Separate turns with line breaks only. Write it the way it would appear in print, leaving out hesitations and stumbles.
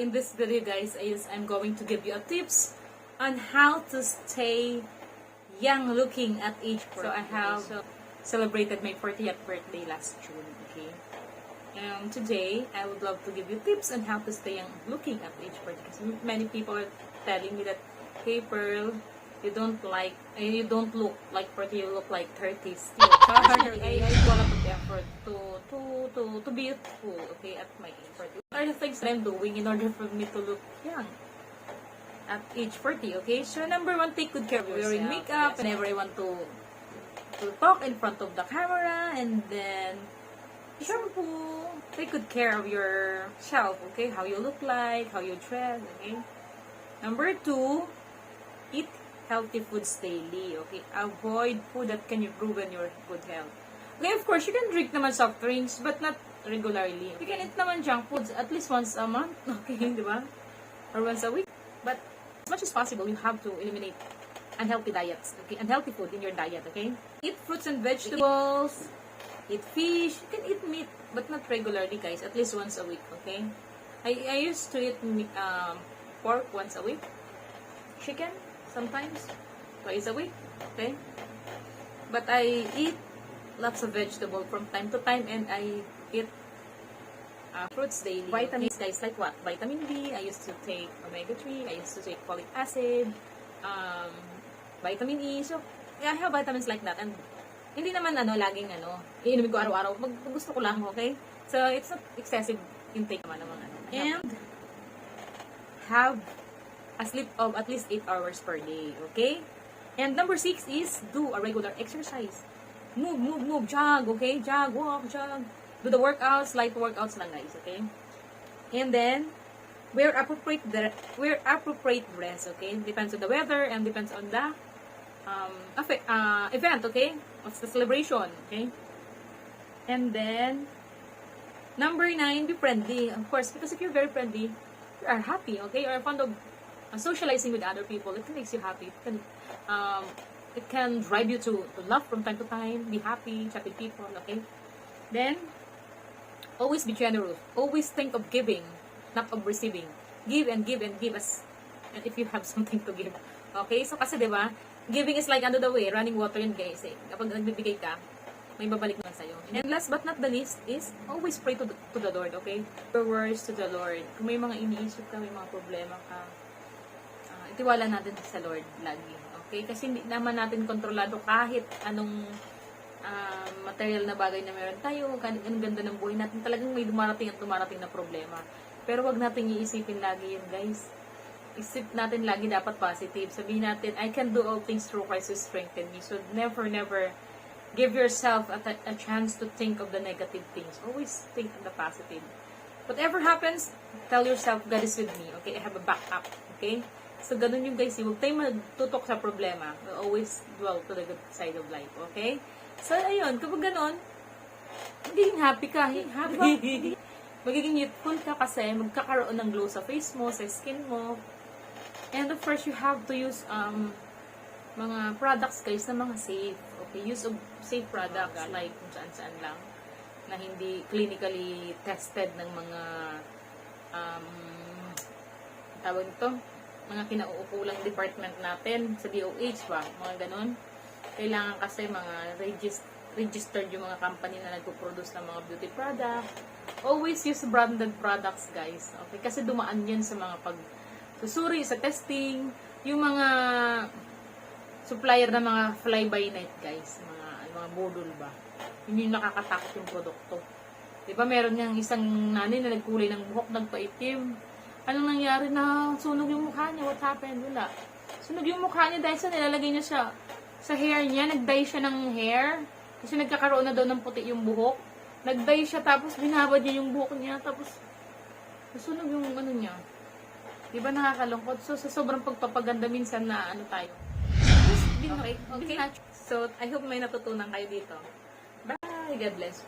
in this video guys, I'm going to give you a tips on how to stay young looking at age 40. So I have celebrated my 40th birthday last June, okay? And today, I would love to give you tips on how to stay young looking at age 40. Because many people are telling me that, hey Pearl, you don't look like 40, you look like 30 still. I do a lot of effort to be youthful, okay, at my age 40. What are the things that I'm doing in order for me to look young at age 40, okay? So number one, take good care of yourself. Wearing makeup, whenever I want to talk in front of the camera, and then shampoo. Take good care of yourself, okay? How you look like, how you dress, okay? Number two, eat healthy foods daily, okay? Avoid food that can ruin your good health. Okay, of course, you can drink naman soft drinks, but not regularly. You can eat naman junk foods at least once a month, okay, di ba? Or once a week. But as much as possible, you have to eliminate unhealthy diets, okay? Unhealthy food in your diet, okay? Eat fruits and vegetables, eat fish, you can eat meat, but not regularly, guys. At least once a week, okay? I used to eat pork once a week. Chicken, sometimes, twice a week, okay? But I eat lots of vegetable from time to time, and I eat fruits daily. Vitamins, guys, like what? Vitamin B, I used to take omega-3, I used to take folic acid, vitamin E. So, yeah, I have vitamins like that. And hindi naman laging iinumin ko araw-araw. Gusto ko lang, okay? So, it's not excessive intake naman ng mga And, have a sleep of at least 8 hours per day, okay? And number 6 is do a regular exercise. Move, jog, okay? Jog, walk, jog. Do the workouts, light workouts lang, guys, okay? And then, wear appropriate dress, okay? Depends on the weather and depends on the event, okay? What's the celebration, okay? And then, number 9, be friendly, of course, because if you're very friendly, you are happy, okay? You're fond of socializing with other people. It makes you happy. It can drive you to laugh from time to time, be happy, chat with people, okay? Then, always be generous. Always think of giving, not of receiving. Give and give and give and if you have something to give. Okay? So, kasi diba, giving is like the way, running water yun, guys. Eh. Kapag nagbibigay ka, may babalik naman sa'yo. And last but not the least is always pray to the Lord, okay? Your words to the Lord. Kung may mga iniisip ka, may mga problema ka, itiwala natin sa Lord lagi. Okay? Kasi hindi naman natin kontrolado kahit anong material na bagay na meron tayo, anong ganda ng buhay natin. Talagang may dumarating at dumarating na problema. Pero wag natin iisipin lagi yun, guys. Isip natin lagi dapat positive. Sabihin natin, I can do all things through Christ who strengthen me. So, never give yourself a chance to think of the negative things. Always think of the positive. Whatever happens, tell yourself, God is with me. Okay? I have a backup. Okay? So, ganun yung guys. Huwag tayo magtutok sa problema. We'll always dwell to the good side of life. Okay? So, ayun. Kapag ganun, magiging happy ka. Happy. Magiging youthful ka kasi magkakaroon ng glow sa face mo, sa skin mo. And of course, you have to use mga products, guys, na mga safe. Okay? Use of safe products like kung saan-saan lang na hindi clinically tested ng mga tawag nito, mga kinauukulang department natin sa DOH ba, mga ganun. Kailangan kasi mga registered yung mga company na nagpo-produce ng mga beauty product. Always use branded products, guys. Okay? Kasi dumaan yan sa mga pagsusuri, sa testing, yung mga supplier na mga fly-by-night, guys. Mga module ba. Yun yung nakakatakot yung produkto. Diba meron niyang isang nanay na nagkulay ng buhok, nagpaitim. Anong nangyari na sunog yung mukha niya? What happened? Wala. Sunog yung mukha niya dahil sa nilalagay niya siya sa hair niya. Nag-dye siya ng hair. Kasi nagkakaroon na daw ng puti yung buhok. Nag-dye siya tapos binabad niya yung buhok niya. Tapos sunog yung niya. Diba nakakalungkot? So sa sobrang pagpapaganda minsan na tayo. Just be okay. So I hope may natutunan kayo dito. Bye! God bless.